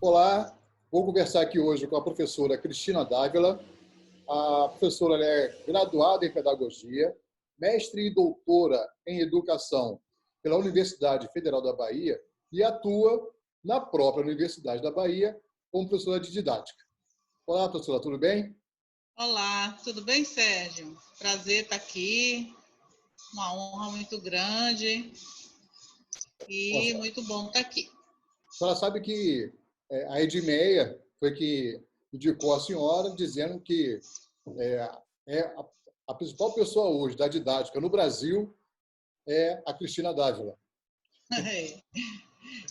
Olá, vou conversar aqui hoje com a professora Cristina Dávila. A professora ela é graduada em Pedagogia, mestre e doutora em Educação pela Universidade Federal da Bahia e atua na própria Universidade da Bahia como professora de Didática. Olá, professora, tudo bem? Olá, tudo bem, Sérgio? Prazer estar aqui, uma honra muito grande e Nossa, muito bom estar aqui. a senhora sabe que a Edmeia foi que indicou a senhora dizendo que a principal pessoa hoje da didática no Brasil é a Cristina Dávila.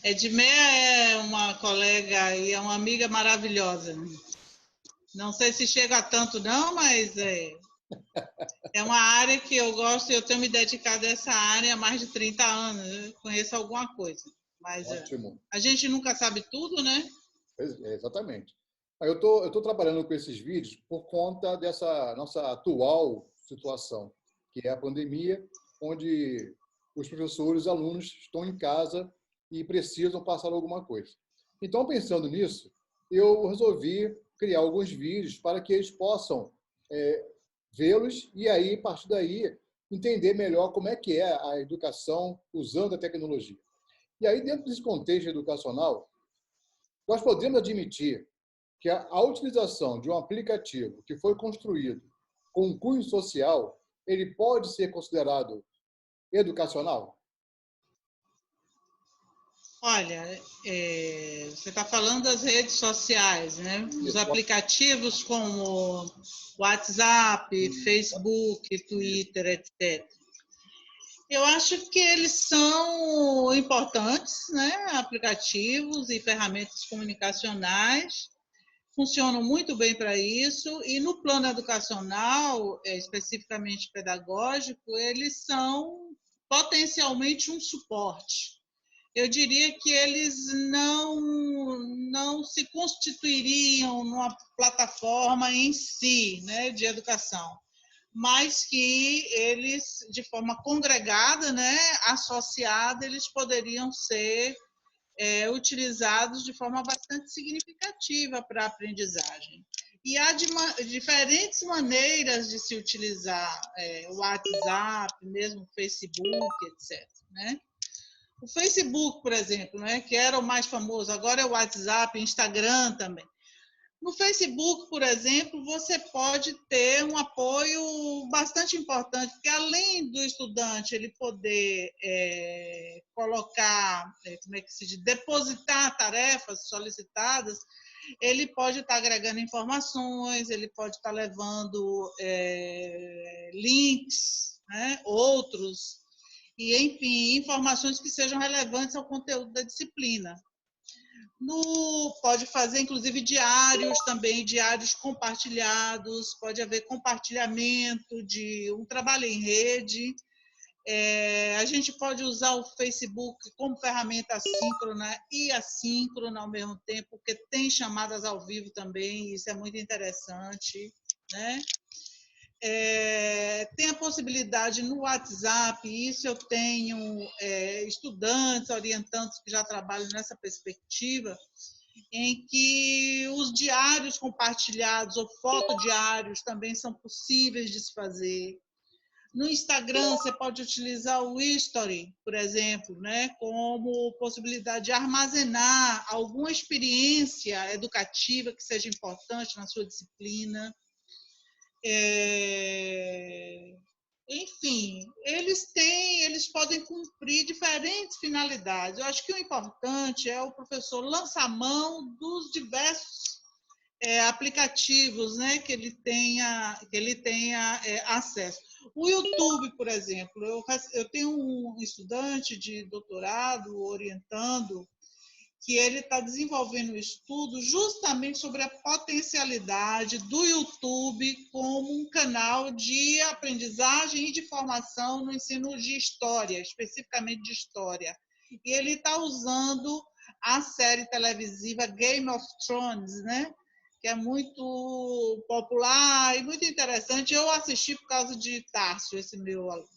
Edmeia é uma colega e é uma amiga maravilhosa. Não sei se chega a tanto não, mas é uma área que eu gosto e eu tenho me dedicado a essa área há mais de 30 anos. Eu conheço alguma coisa, mas Ótimo. a gente nunca sabe tudo, né? Exatamente. Eu tô trabalhando com esses vídeos por conta dessa nossa atual situação, que é a pandemia, onde os professores e alunos estão em casa e precisam passar alguma coisa. Então, pensando nisso, eu resolvi criar alguns vídeos para que eles possam vê-los e aí, a partir daí, entender melhor como é que é a educação usando a tecnologia. E aí, dentro desse contexto educacional, nós podemos admitir que a utilização de um aplicativo que foi construído com cunho social, ele pode ser considerado educacional? Olha, você está falando das redes sociais, né? Os Isso. aplicativos como WhatsApp, Facebook, Twitter, etc. Eu acho que eles são importantes, né? Aplicativos e ferramentas comunicacionais funcionam muito bem para isso, e no plano educacional, especificamente pedagógico, eles são potencialmente um suporte. Eu diria que eles não se constituiriam numa plataforma em si, né, de educação, mas que eles, de forma congregada, né, associada, eles poderiam ser utilizados de forma bastante significativa para a aprendizagem. E há diferentes maneiras de se utilizar o WhatsApp, mesmo o Facebook, etc. Né? O Facebook, por exemplo, né, que era o mais famoso, agora é o WhatsApp, Instagram também. No Facebook, por exemplo, você pode ter um apoio bastante importante, porque além do estudante ele poder colocar, como é que se diz, depositar tarefas solicitadas, ele pode estar agregando informações, ele pode estar levando links, né, outros, e, enfim, informações que sejam relevantes ao conteúdo da disciplina. Pode fazer, inclusive, diários também, diários compartilhados, pode haver compartilhamento de um trabalho em rede. A gente pode usar o Facebook como ferramenta assíncrona e assíncrona ao mesmo tempo, porque tem chamadas ao vivo também, isso é muito interessante, né? Tem a possibilidade no WhatsApp, isso eu tenho estudantes, orientantes que já trabalham nessa perspectiva, em que os diários compartilhados ou fotodiários também são possíveis de se fazer. No Instagram, você pode utilizar o History, por exemplo, né, como possibilidade de armazenar alguma experiência educativa que seja importante na sua disciplina. Enfim, eles podem cumprir diferentes finalidades. Eu acho que o importante é o professor lançar mão dos diversos aplicativos, né, que ele tenha acesso. O YouTube, por exemplo, eu tenho um estudante de doutorado orientando que ele está desenvolvendo um estudo justamente sobre a potencialidade do YouTube como um canal de aprendizagem e de formação no ensino de história, especificamente de história. E ele está usando a série televisiva Game of Thrones, né? Que é muito popular e muito interessante. Eu assisti por causa de Tarso, esse meu aluno.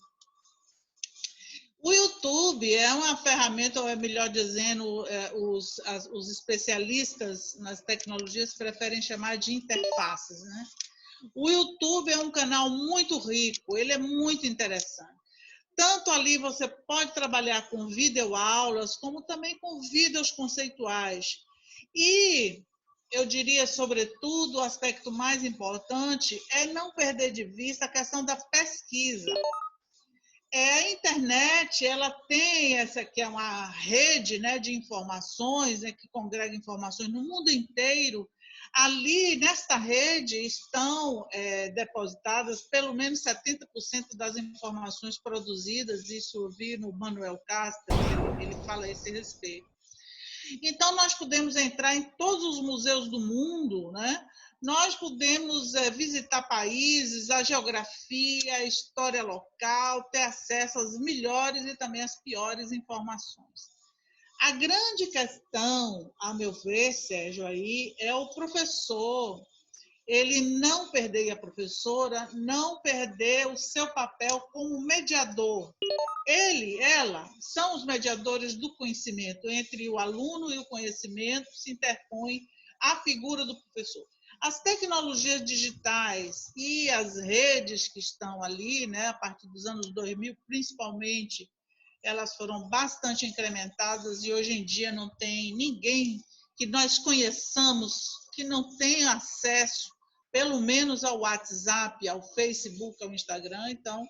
O YouTube YouTube é uma ferramenta, ou é melhor dizendo, os especialistas nas tecnologias preferem chamar de interfaces, né? O YouTube é um canal muito rico, ele é muito interessante. Tanto ali você pode trabalhar com videoaulas, como também com vídeos conceituais. E eu diria, sobretudo, o aspecto mais importante é não perder de vista a questão da pesquisa. A internet, ela tem essa que é uma rede, né, de informações, né, que congrega informações no mundo inteiro. Ali, nesta rede, estão depositadas pelo menos 70% das informações produzidas. Isso eu vi no Manuel Caster, ele fala a esse respeito. Então, nós podemos entrar em todos os museus do mundo, né? Nós podemos visitar países, a geografia, a história local, ter acesso às melhores e também às piores informações. A grande questão, a meu ver, Sérgio, aí, é o professor, ele não perder, e a professora, não perder o seu papel como mediador. Ela, são os mediadores do conhecimento. Entre o aluno e o conhecimento se interpõe a figura do professor. As tecnologias digitais e as redes que estão ali, né, a partir dos anos 2000, principalmente, elas foram bastante incrementadas e hoje em dia não tem ninguém que nós conheçamos que não tenha acesso, pelo menos ao WhatsApp, ao Facebook, ao Instagram. Então,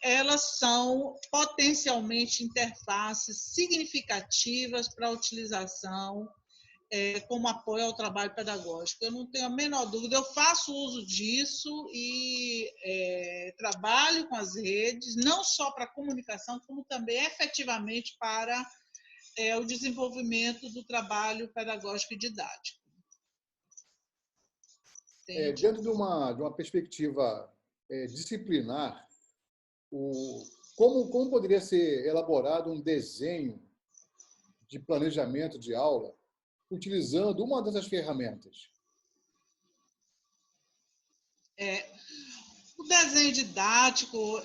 elas são potencialmente interfaces significativas para a utilização como apoio ao trabalho pedagógico. Eu não tenho a menor dúvida, eu faço uso disso e trabalho com as redes, não só para a comunicação, como também efetivamente para o desenvolvimento do trabalho pedagógico e didático. Dentro de uma perspectiva disciplinar, como poderia ser elaborado um desenho de planejamento de aula utilizando uma dessas ferramentas? O desenho didático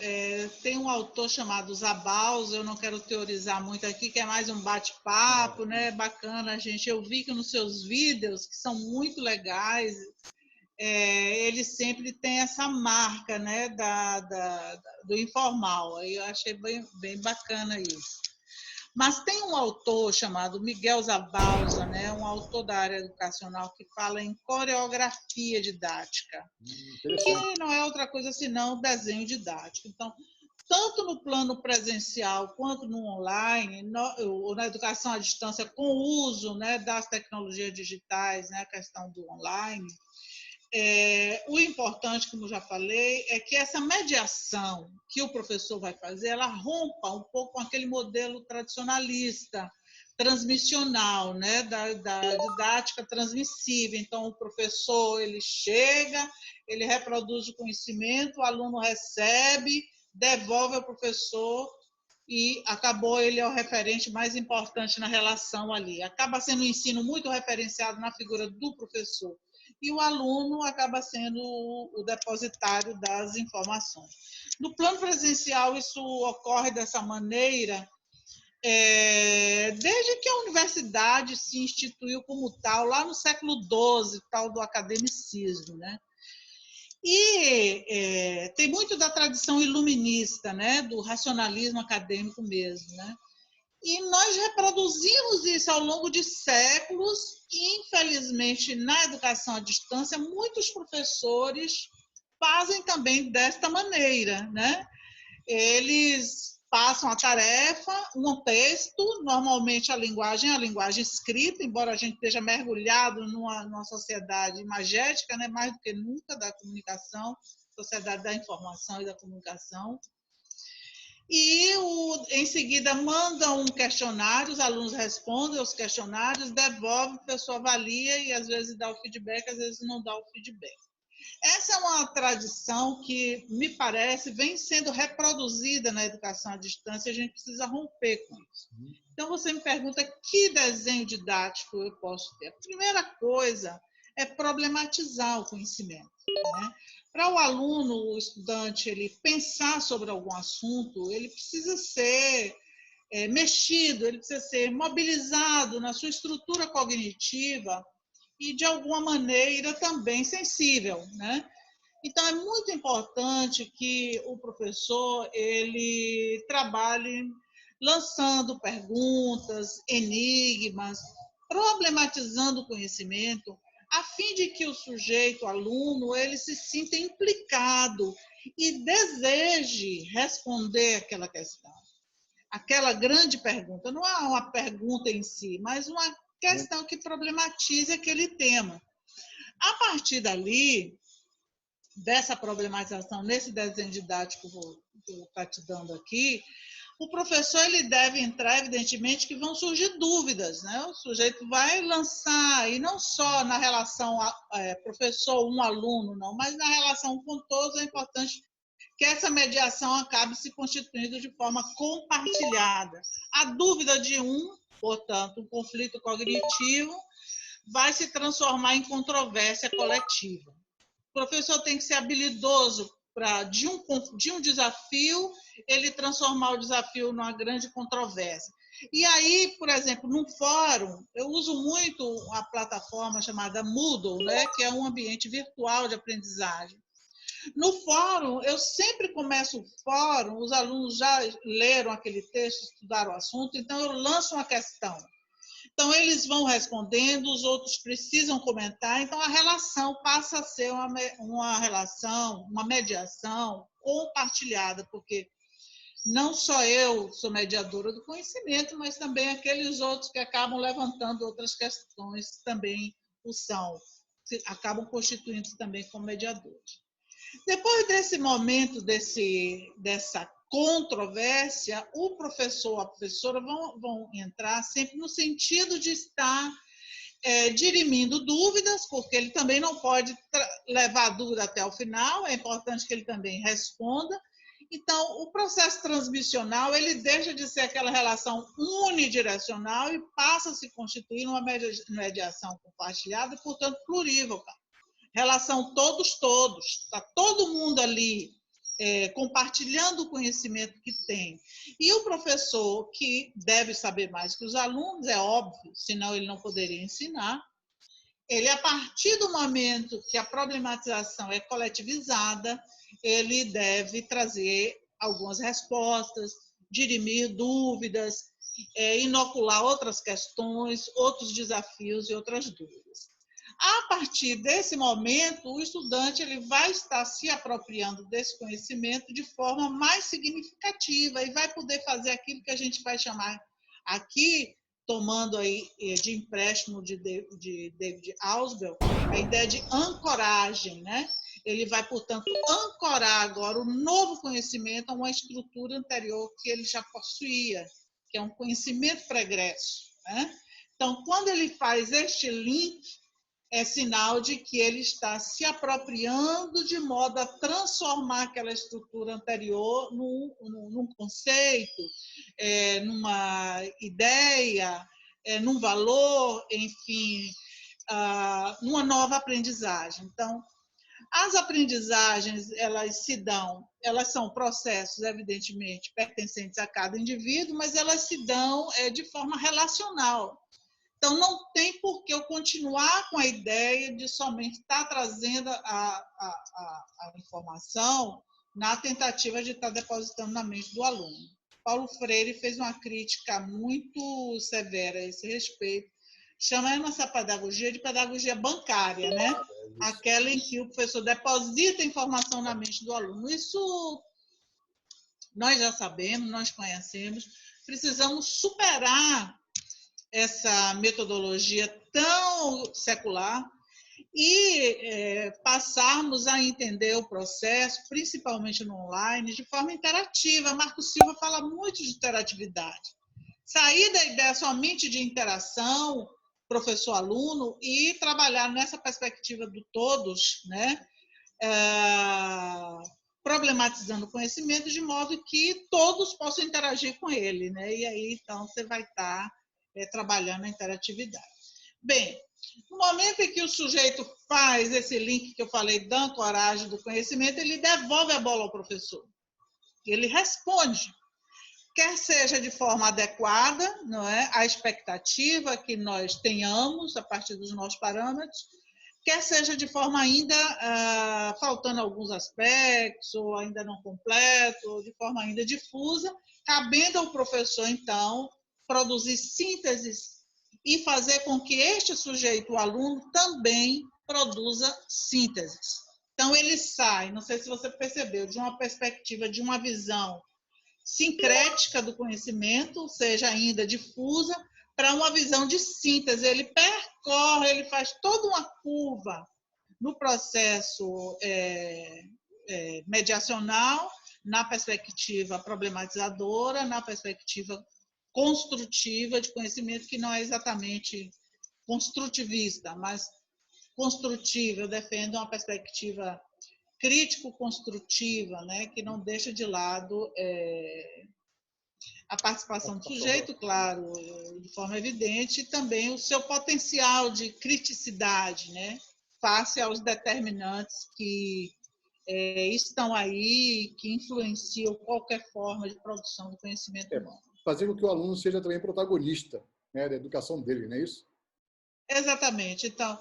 tem um autor chamado Zabaus, eu não quero teorizar muito aqui, que é mais um bate-papo, né? Bacana, gente. Eu vi que nos seus vídeos, que são muito legais, ele sempre tem essa marca, né, do informal. Aí eu achei bem bacana isso. Mas tem um autor chamado Miguel Zabalza, né, um autor da área educacional, que fala em coreografia didática, que não é outra coisa senão desenho didático. Então, tanto no plano presencial quanto no online, ou na educação à distância, com o uso, né, das tecnologias digitais, né, a questão do online, o importante, como já falei, é que essa mediação que o professor vai fazer, ela rompa um pouco com aquele modelo tradicionalista, transmissional, né, da didática transmissível. Então, o professor, ele chega, ele reproduz o conhecimento, o aluno recebe, devolve ao professor e acabou, ele é o referente mais importante na relação ali. Acaba sendo um ensino muito referenciado na figura do professor. E o aluno acaba sendo o depositário das informações. No plano presencial, isso ocorre dessa maneira, desde que a universidade se instituiu como tal, lá no século XII, tal do academicismo, né? E tem muito da tradição iluminista, né? Do racionalismo acadêmico mesmo, né? E nós reproduzimos isso ao longo de séculos e, infelizmente, na educação à distância, muitos professores fazem também desta maneira, né? Eles passam a tarefa, um texto, normalmente a linguagem escrita, embora a gente esteja mergulhado numa sociedade imagética, né? Mais do que nunca, da comunicação, sociedade da informação e da comunicação. E, em seguida, manda um questionário, os alunos respondem aos questionários, devolve, a pessoa avalia e, às vezes, dá o feedback, às vezes não dá o feedback. Essa é uma tradição que, me parece, vem sendo reproduzida na educação à distância e a gente precisa romper com isso. Então, você me pergunta que desenho didático eu posso ter. A primeira coisa é problematizar o conhecimento, né? Para o aluno, o estudante, ele pensar sobre algum assunto, ele precisa ser mexido, ele precisa ser mobilizado na sua estrutura cognitiva e, de alguma maneira, também sensível, né? Então, é muito importante que o professor ele trabalhe lançando perguntas, enigmas, problematizando o conhecimento, a fim de que o sujeito, o aluno, ele se sinta implicado e deseje responder aquela questão. Aquela grande pergunta, não é uma pergunta em si, mas uma questão que problematize aquele tema. A partir dali, dessa problematização, nesse desenho didático que eu vou estar te dando aqui, o professor ele deve entrar, evidentemente, que vão surgir dúvidas, né? O sujeito vai lançar, e não só na relação professor, um aluno, não, mas na relação com todos, é importante que essa mediação acabe se constituindo de forma compartilhada. A dúvida de um, portanto, um conflito cognitivo, vai se transformar em controvérsia coletiva. O professor tem que ser habilidoso para, de um desafio, ele transformar o desafio numa grande controvérsia. E aí, por exemplo, num fórum, eu uso muito a plataforma chamada Moodle, né, que é um ambiente virtual de aprendizagem. No fórum, eu sempre começo o fórum, os alunos já leram aquele texto, estudaram o assunto, então eu lanço uma questão. Então, eles vão respondendo, os outros precisam comentar, então a relação passa a ser uma relação, uma mediação compartilhada, porque não só eu sou mediadora do conhecimento, mas também aqueles outros que acabam levantando outras questões também o são, acabam constituindo-se também como mediadores. Depois desse momento, dessa controvérsia, o professor, a professora vão entrar sempre no sentido de estar dirimindo dúvidas, porque ele também não pode levar a dúvida até o final, é importante que ele também responda. Então, o processo transmissional, ele deixa de ser aquela relação unidirecional e passa a se constituir numa mediação compartilhada, portanto, plurívoca. Relação todos, está todo mundo ali compartilhando o conhecimento que tem. E o professor, que deve saber mais que os alunos, é óbvio, senão ele não poderia ensinar, ele, a partir do momento que a problematização é coletivizada, ele deve trazer algumas respostas, dirimir dúvidas, inocular outras questões, outros desafios e outras dúvidas. A partir desse momento, o estudante ele vai estar se apropriando desse conhecimento de forma mais significativa e vai poder fazer aquilo que a gente vai chamar aqui, tomando aí de empréstimo de David Ausubel, a ideia de ancoragem, né? Ele vai, portanto, ancorar agora o novo conhecimento a uma estrutura anterior que ele já possuía, que é um conhecimento pregresso, né? Então, quando ele faz este link, é sinal de que ele está se apropriando de modo a transformar aquela estrutura anterior num conceito, numa ideia, num valor, enfim, numa nova aprendizagem. Então, as aprendizagens, elas são processos, evidentemente, pertencentes a cada indivíduo, mas elas se dão de forma relacional. Então, não tem por que eu continuar com a ideia de somente estar trazendo a informação na tentativa de estar depositando na mente do aluno. Paulo Freire fez uma crítica muito severa a esse respeito, chamando essa pedagogia de pedagogia bancária, né? Aquela em que o professor deposita a informação na mente do aluno. Isso nós já sabemos, nós conhecemos, precisamos superar essa metodologia tão secular e passarmos a entender o processo, principalmente no online, de forma interativa. Marco Silva fala muito de interatividade. Sair da ideia somente de interação, professor-aluno, e trabalhar nessa perspectiva do todos, né? Problematizando o conhecimento de modo que todos possam interagir com ele, né? E aí, então, você vai estar trabalhando a interatividade. Bem, no momento em que o sujeito faz esse link que eu falei da ancoragem do conhecimento, ele devolve a bola ao professor. Ele responde. quer seja de forma adequada, não é, à expectativa que nós tenhamos a partir dos nossos parâmetros, quer seja de forma ainda faltando alguns aspectos, ou ainda não completo, ou de forma ainda difusa, cabendo ao professor, então, produzir sínteses e fazer com que este sujeito, o aluno, também produza sínteses. Então, ele sai, não sei se você percebeu, de uma perspectiva, de uma visão sincrética do conhecimento, seja ainda difusa, para uma visão de síntese. Ele percorre, ele faz toda uma curva no processo mediacional, na perspectiva problematizadora, na perspectiva construtiva de conhecimento, que não é exatamente construtivista, mas construtiva. Eu defendo uma perspectiva crítico-construtiva, né, que não deixa de lado a participação do sujeito, claro, de forma evidente, e também o seu potencial de criticidade, né, face aos determinantes que estão aí, que influenciam qualquer forma de produção do conhecimento humano. Fazer com que o aluno seja também protagonista, né, da educação dele, não é isso? Exatamente. Então,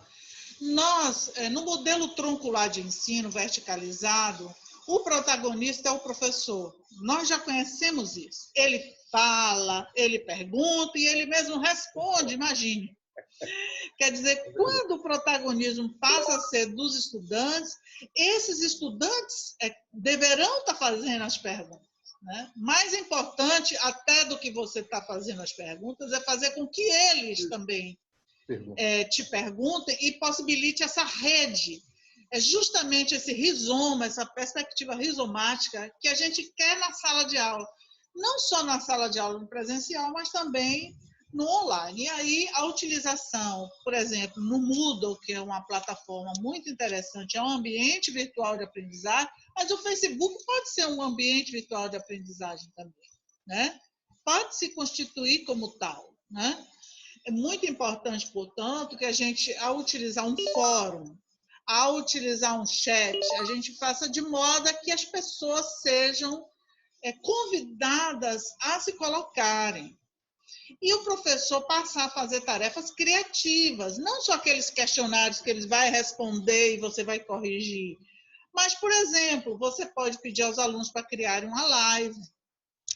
nós, no modelo troncular de ensino verticalizado, o protagonista é o professor. Nós já conhecemos isso. Ele fala, ele pergunta e ele mesmo responde, imagine. Quer dizer, quando o protagonismo passa a ser dos estudantes, esses estudantes deverão estar fazendo as perguntas, né? Mais importante até do que você estar fazendo as perguntas é fazer com que eles também te perguntem e possibilite essa rede. É justamente esse rizoma, essa perspectiva rizomática que a gente quer na sala de aula. Não só na sala de aula no presencial, mas também no online. E aí a utilização, por exemplo, no Moodle, que é uma plataforma muito interessante, é um ambiente virtual de aprendizagem, mas o Facebook pode ser um ambiente virtual de aprendizagem também, né? Pode se constituir como tal, né? É muito importante, portanto, que a gente, ao utilizar um fórum, ao utilizar um chat, a gente faça de modo que as pessoas sejam convidadas a se colocarem. E o professor passar a fazer tarefas criativas, não só aqueles questionários que ele vai responder e você vai corrigir, mas, por exemplo, você pode pedir aos alunos para criarem uma live,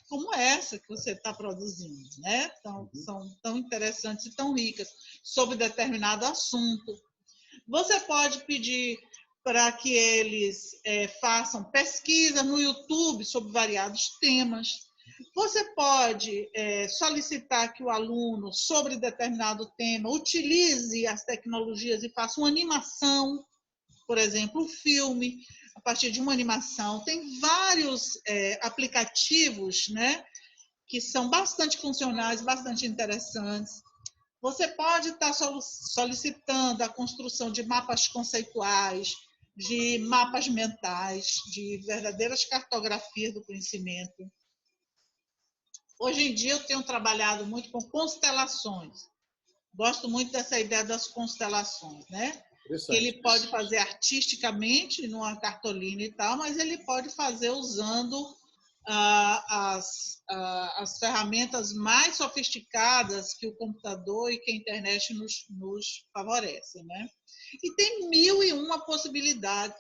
como essa que você está produzindo, né? Então, são tão interessantes e tão ricas, sobre determinado assunto. Você pode pedir para que eles façam pesquisa no YouTube sobre variados temas. Você pode solicitar que o aluno, sobre determinado tema, utilize as tecnologias e faça uma animação, por exemplo, um filme, a partir de uma animação. Tem vários aplicativos, né, que são bastante funcionais, bastante interessantes. Você pode estar solicitando a construção de mapas conceituais, de mapas mentais, de verdadeiras cartografias do conhecimento. Hoje em dia eu tenho trabalhado muito com constelações. Gosto muito dessa ideia das constelações, né? Que ele pode fazer artisticamente, numa cartolina e tal, mas ele pode fazer usando as ferramentas mais sofisticadas que o computador e que a internet nos favorecem, né? E tem 1001 possibilidades.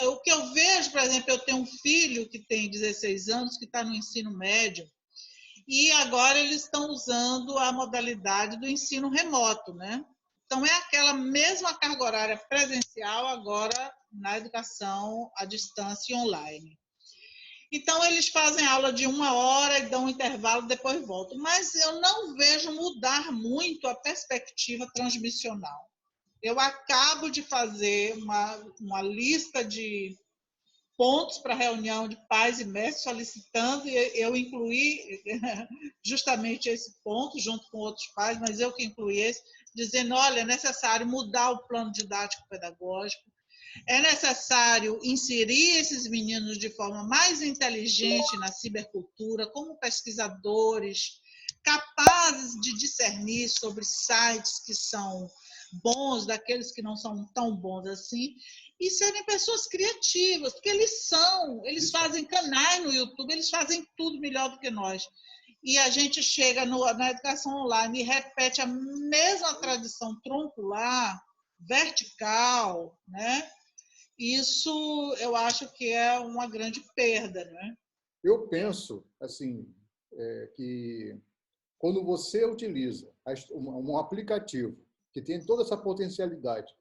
O que eu vejo, por exemplo, eu tenho um filho que tem 16 anos, que está no ensino médio, e agora eles estão usando a modalidade do ensino remoto, né? Então, é aquela mesma carga horária presencial agora na educação à distância e online. Então, eles fazem aula de 1 hora e dão um intervalo, depois voltam. Mas eu não vejo mudar muito a perspectiva transmissional. Eu acabo de fazer uma lista de pontos para reunião de pais e mestres solicitando, e eu incluí justamente esse ponto, junto com outros pais, mas eu que incluí esse, dizendo, olha, é necessário mudar o plano didático-pedagógico, é necessário inserir esses meninos de forma mais inteligente na cibercultura, como pesquisadores, capazes de discernir sobre sites que são bons, daqueles que não são tão bons assim, e serem pessoas criativas, porque eles fazem canais no YouTube, eles fazem tudo melhor do que nós. E a gente chega na educação online e repete a mesma tradição troncular, vertical, né? Isso eu acho que é uma grande perda, né? Eu penso assim que quando você utiliza um aplicativo que tem toda essa potencialidade,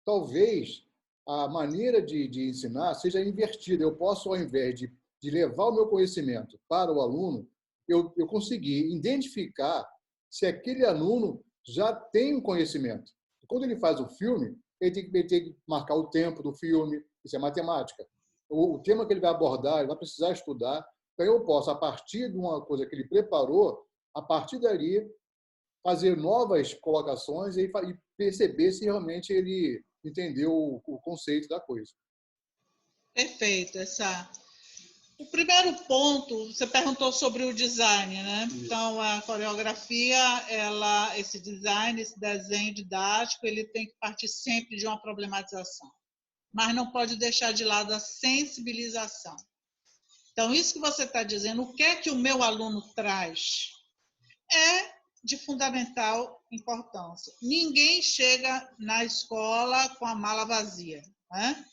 talvez a maneira de ensinar seja invertida. Eu posso, ao invés de levar o meu conhecimento para o aluno, eu conseguir identificar se aquele aluno já tem um conhecimento. Quando ele faz o filme, ele tem que marcar o tempo do filme, isso é matemática. O tema que ele vai abordar, ele vai precisar estudar. Então, eu posso, a partir de uma coisa que ele preparou, a partir dali, fazer novas colocações e perceber se realmente ele entendeu o conceito da coisa. Perfeito. O primeiro ponto, você perguntou sobre o design, né? Isso. Então, a coreografia, esse design, esse desenho didático, ele tem que partir sempre de uma problematização, mas não pode deixar de lado a sensibilização. Então, isso que você está dizendo, o que é que o meu aluno traz, é de fundamental importância. Ninguém chega na escola com a mala vazia, né?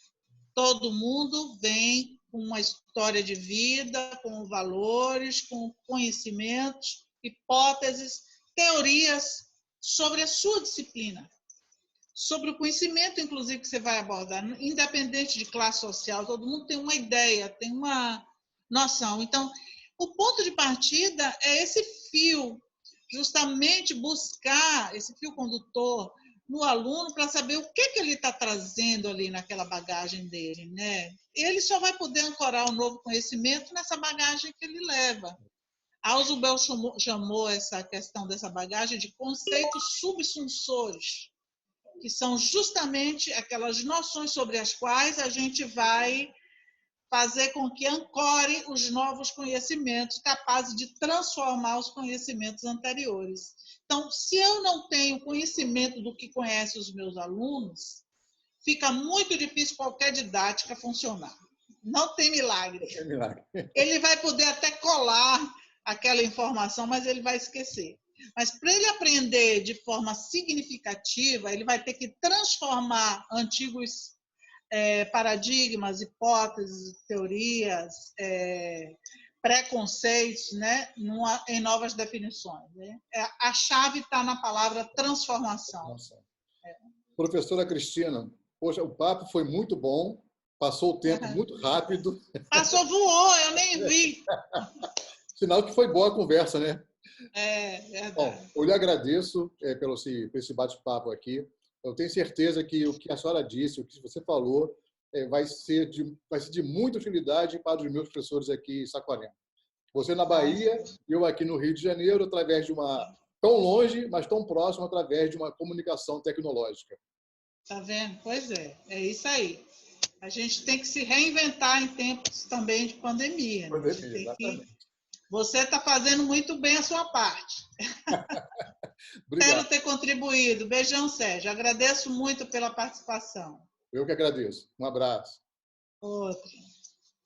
Todo mundo vem com uma história de vida, com valores, com conhecimentos, hipóteses, teorias sobre a sua disciplina, sobre o conhecimento, inclusive, que você vai abordar, independente de classe social, todo mundo tem uma ideia, tem uma noção. Então, o ponto de partida é esse fio, justamente buscar esse fio condutor no aluno para saber o que ele está trazendo ali naquela bagagem dele, né? Ele só vai poder ancorar um novo conhecimento nessa bagagem que ele leva. Ausubel chamou essa questão dessa bagagem de conceitos subsunsores, que são justamente aquelas noções sobre as quais a gente vai fazer com que ancore os novos conhecimentos, capazes de transformar os conhecimentos anteriores. Então, se eu não tenho conhecimento do que conhecem os meus alunos, fica muito difícil qualquer didática funcionar. Não tem milagre. É milagre. Ele vai poder até colar aquela informação, mas ele vai esquecer. Mas para ele aprender de forma significativa, ele vai ter que transformar antigos paradigmas, hipóteses, teorias, preconceitos, né, em novas definições. Né? A chave está na palavra transformação. Professora Cristina, poxa, o papo foi muito bom, passou o tempo muito rápido. Passou, voou, eu nem vi. Sinal que foi boa a conversa, né? É verdade. Bom, eu lhe agradeço por esse bate-papo aqui. Eu tenho certeza que o que a senhora disse, o que você falou, vai ser de muita utilidade para os meus professores aqui em Saquarema. Você na Bahia, eu aqui no Rio de Janeiro, através de tão longe, mas tão próximo, através de uma comunicação tecnológica. Tá vendo? Pois é isso aí. A gente tem que se reinventar em tempos também de pandemia. Você está fazendo muito bem a sua parte. Espero ter contribuído. Beijão, Sérgio. Agradeço muito pela participação. Eu que agradeço. Um abraço. Outro.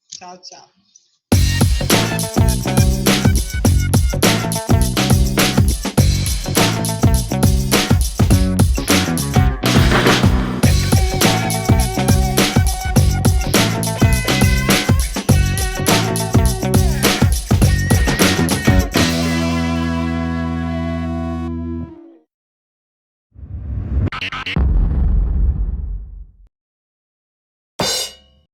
Tchau, tchau.